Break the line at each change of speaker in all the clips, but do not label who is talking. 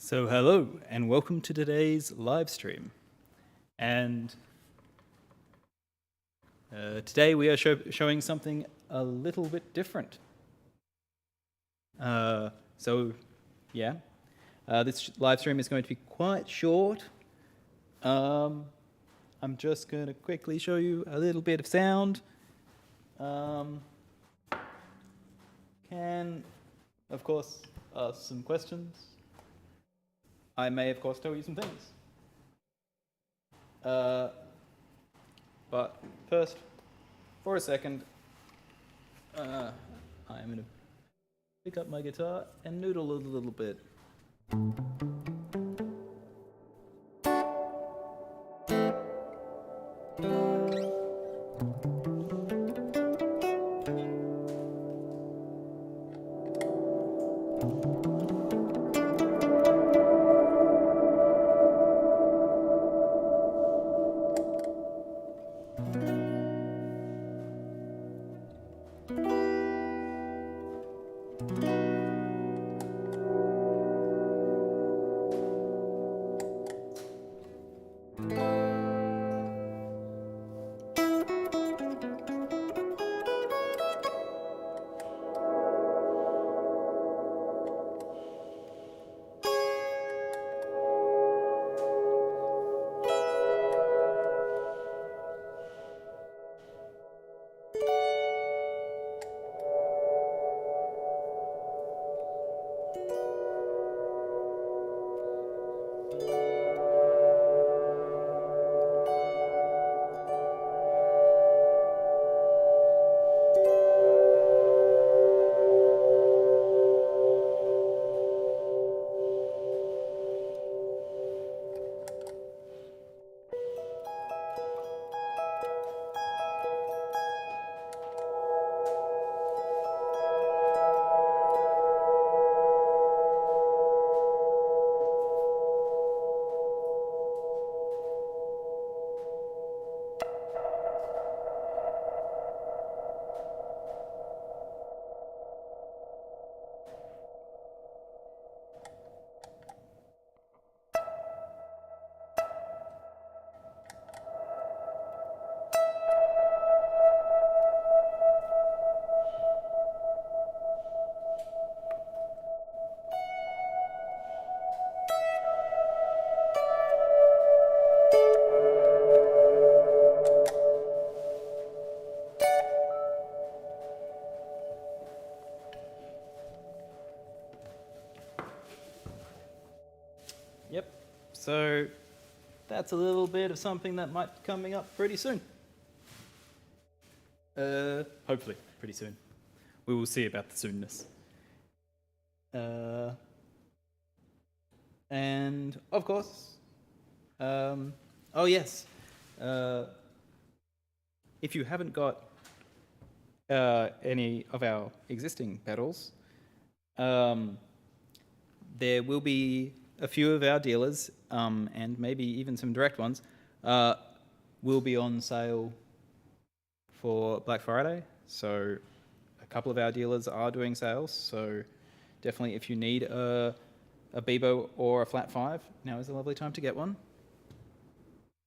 So hello and welcome to today's live stream. And today we are showing something a little bit different. This live stream is going to be quite short. I'm just going to quickly show you a little bit of sound. Can, of course, ask some questions. I may, of course, tell you some things. But first, for a second, I'm going to pick up my guitar and noodle a little bit. Yep, so that's a little bit of something that might be coming up pretty soon. Hopefully, pretty soon. We will see about the soonness. And of course, oh yes, if you haven't got any of our existing pedals, there will be a few of our dealers, and maybe even some direct ones, will be on sale for Black Friday. So a couple of our dealers are doing sales. So definitely if you need a Beebo or a Flat 5, now is a lovely time to get one.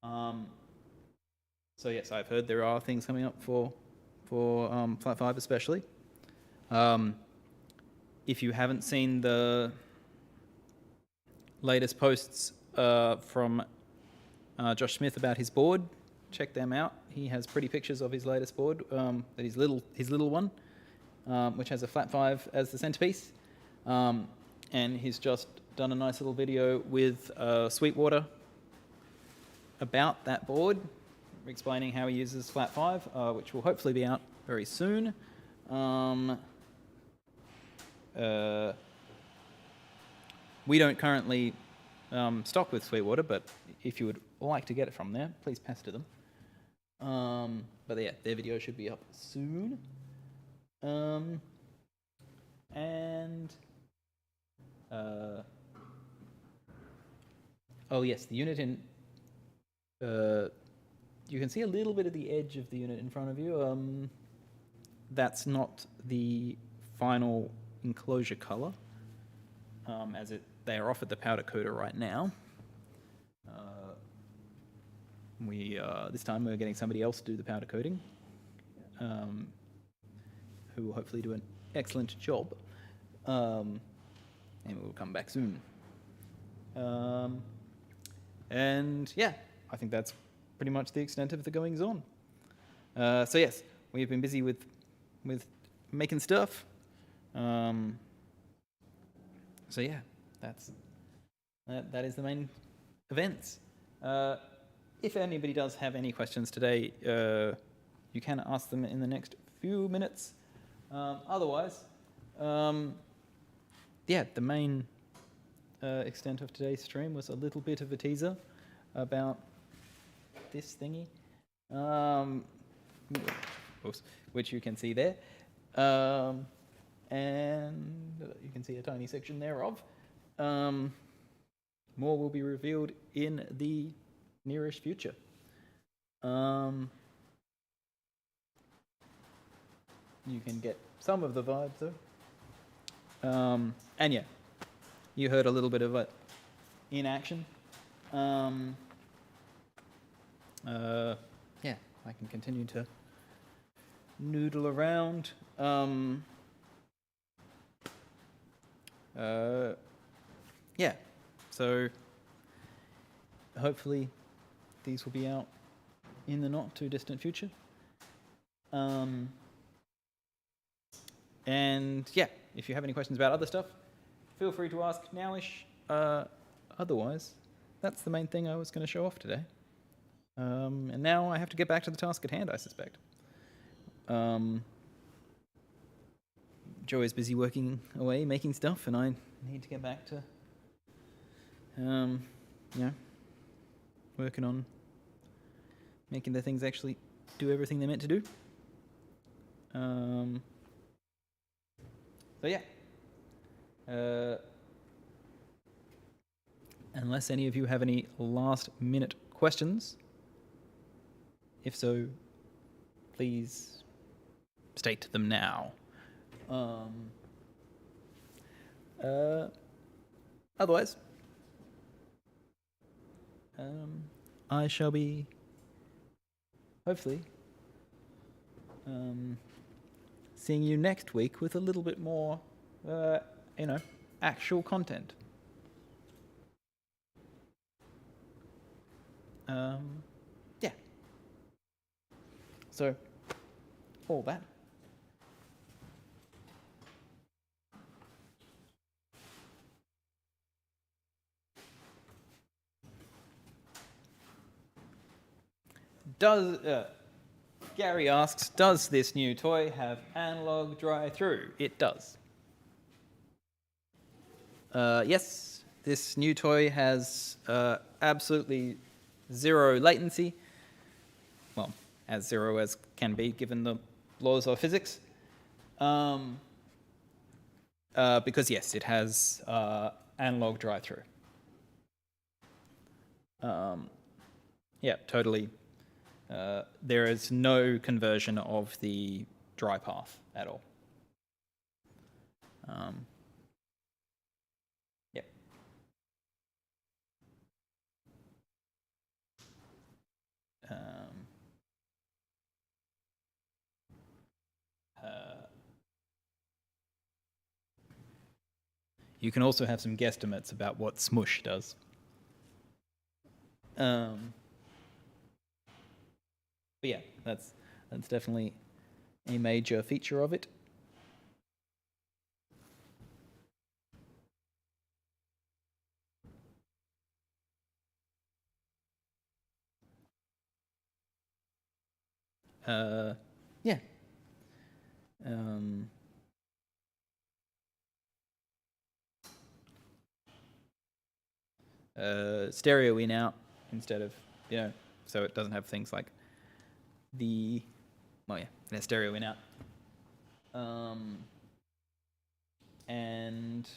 So yes, I've heard there are things coming up for Flat 5 especially. If you haven't seen the latest posts from Josh Smith about his board, check them out. He has pretty pictures of his latest board, his little one, which has a Flat 5 as the centerpiece. And he's just done a nice little video with Sweetwater about that board, explaining how he uses Flat 5, which will hopefully be out very soon. We don't currently stock with Sweetwater, but if you would like to get it from there, please pass to them. But yeah, their video should be up soon. Oh yes, the unit in... you can see a little bit of the edge of the unit in front of you. That's not the final enclosure color, as it they are off at the powder coater right now. This time we're getting somebody else to do the powder coating, who will hopefully do an excellent job, and we'll come back soon. And yeah, I think that's pretty much the extent of the goings on. So yes, we've been busy with making stuff. So yeah, that is the main events. If anybody does have any questions today, you can ask them in the next few minutes. Otherwise, yeah, the main extent of today's stream was a little bit of a teaser about this thingy, which you can see there. And you can see a tiny section thereof. More will be revealed in the nearest future. You can get some of the vibes though. And yeah, you heard a little bit of it in action. Yeah, I can continue to noodle around. Yeah, so hopefully these will be out in the not too distant future. And yeah, if you have any questions about other stuff, feel free to ask nowish. Otherwise, that's the main thing I was going to show off today. And now I have to get back to the task at hand, I suspect. Joe is busy working away, making stuff, and I need to get back to, working on making the things actually do everything they're meant to do. So yeah. Unless any of you have any last-minute questions, if so, please state them now. Otherwise, I shall be hopefully seeing you next week with a little bit more, actual content. Yeah. So, all that. Gary asks, does this new toy have analog drive-through? It does. Yes, this new toy has absolutely zero latency. Well, as zero as can be given the laws of physics. Because yes, it has analog drive-through. Yeah, totally. There is no conversion of the dry path at all. Yep. You can also have some guesstimates about what smush does. But yeah, that's definitely a major feature of it. Yeah. Stereo in out instead of, so it doesn't have things like stereo in out. And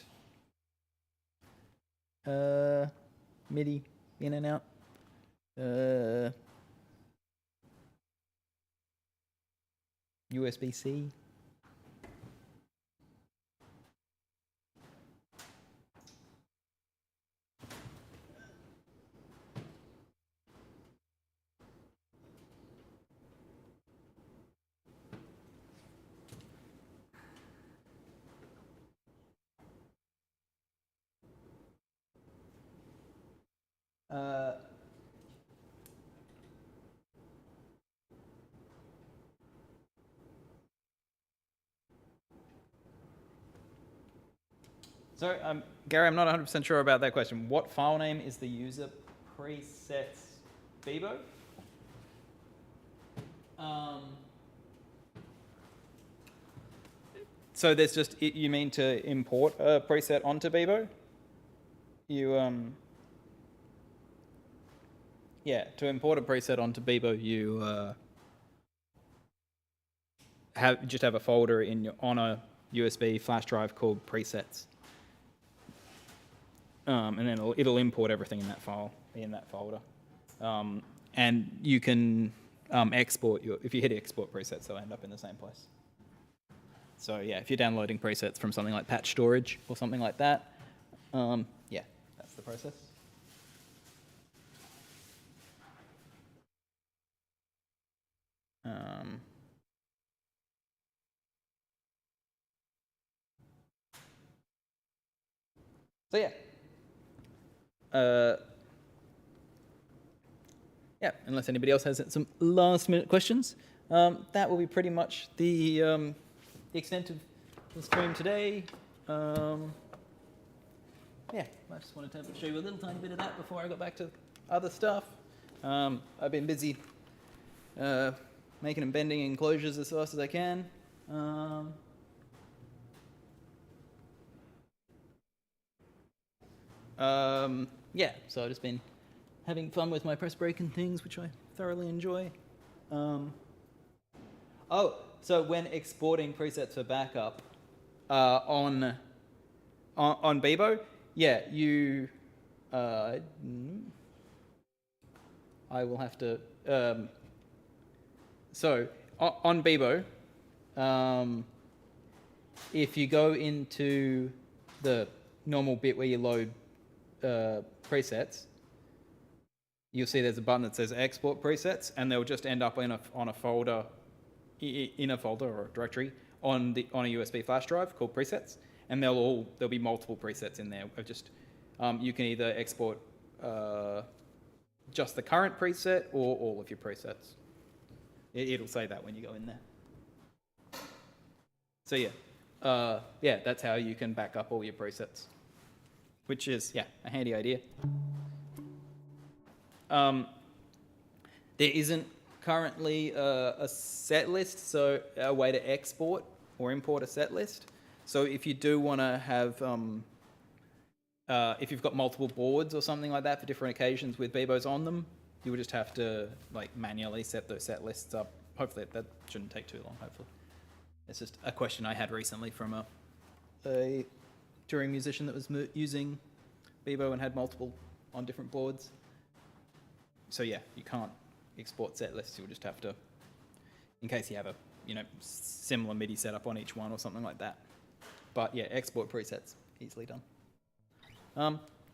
MIDI in and out. USB-C. So, Gary, I'm not 100% sure about that question. What file name is the user presets Beebo? So there's just, you mean to import a preset onto Beebo? Yeah, to import a preset onto Beebo, you just have a folder on a USB flash drive called presets, and then it'll import everything in that file, in that folder, and you can export if you hit export presets, they'll end up in the same place. So yeah, if you're downloading presets from something like patch storage or something like that, yeah, that's the process. So yeah. Yeah, unless anybody else has some last minute questions, that will be pretty much the extent of the stream today. Yeah, I just wanted to show you a little tiny bit of that before I got back to other stuff. I've been busy making and bending enclosures as fast as I can. Yeah, so I've just been having fun with my press brake and things, which I thoroughly enjoy. Oh, so when exporting presets for backup on Beebo, yeah, you. I will have to. So on Beebo, if you go into the normal bit where you load presets, you'll see there's a button that says export presets, and they'll just end up in a folder, in a folder or a directory on a USB flash drive called presets, and there'll be multiple presets in there. You can either export just the current preset or all of your presets. It'll say that when you go in there. So yeah, yeah, that's how you can back up all your presets, which is a handy idea. There isn't currently a set list, so a way to export or import a set list. So if you do want to have, if you've got multiple boards or something like that for different occasions with Beebos on them, you would just have to manually set those set lists up. Hopefully that shouldn't take too long, hopefully. It's just a question I had recently from a touring musician that was using Beebo and had multiple on different boards. So yeah, you can't export set lists. You'll just have to, in case you have a similar MIDI setup on each one or something like that. But yeah, export presets, easily done.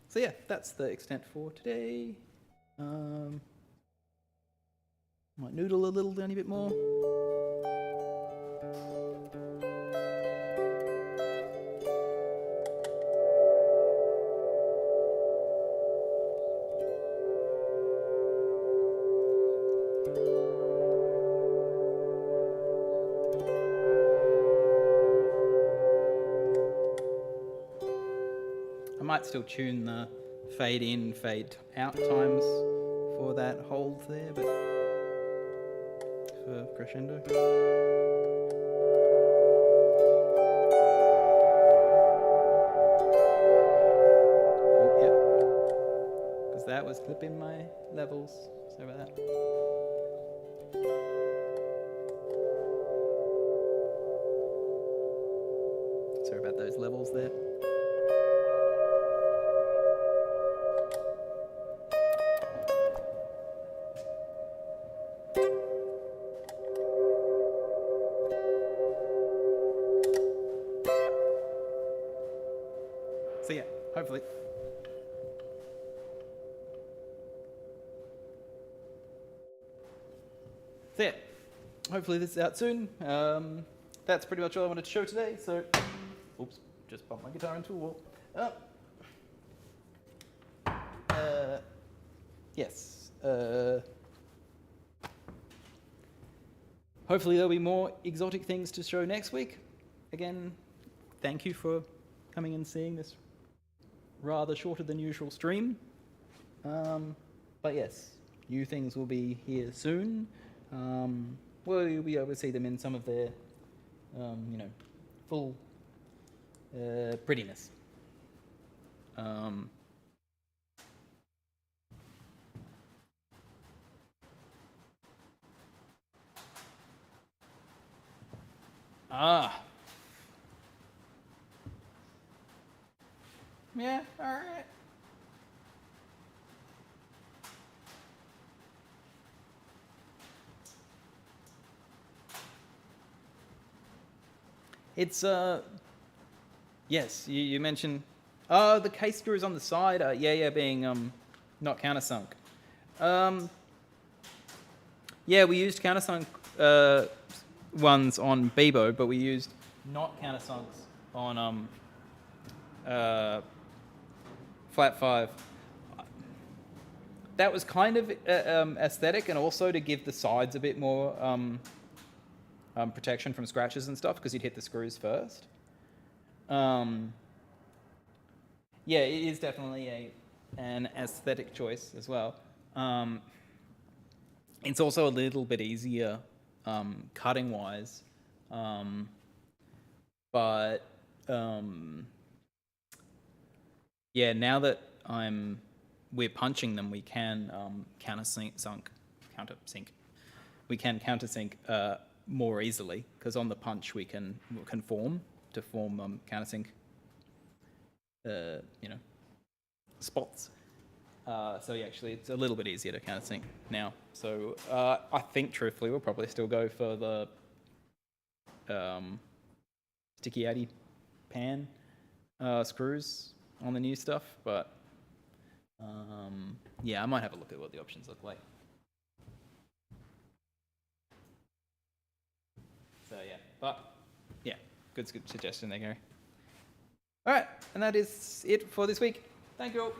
So yeah, that's the extent for today. Might noodle a little tiny bit more. I might still tune the fade in, fade out times for that hold there, but for crescendo. Oh, yep. Because that was clipping my levels. Sorry about that. Sorry about those levels there. So yeah, hopefully. So yeah, hopefully this is out soon. That's pretty much all I wanted to show today. So, oops, just bumped my guitar into a wall. Yes. Hopefully there'll be more exotic things to show next week. Again, thank you for coming and seeing this rather shorter than usual stream. But yes, new things will be here soon. We'll be able to see them in some of their, full prettiness. Yeah, all right. It's yes, you mentioned the case screws on the side. Being not countersunk. Yeah, we used countersunk ones on Beebo, but we used not countersunks on flat 5. That was kind of aesthetic, and also to give the sides a bit more protection from scratches and stuff, because you'd hit the screws first. Yeah, it is definitely an aesthetic choice as well. It's also a little bit easier cutting wise, but yeah, now that we're punching them, we can countersink. We can countersink more easily, because on the punch we can form countersink spots. So yeah, actually it's a little bit easier to countersink now. So I think truthfully we'll probably still go for the sticky addy pan screws on the new stuff, but yeah, I might have a look at what the options look like. So yeah, but yeah, good suggestion there, Gary. All right, and that is it for this week. Thank you all.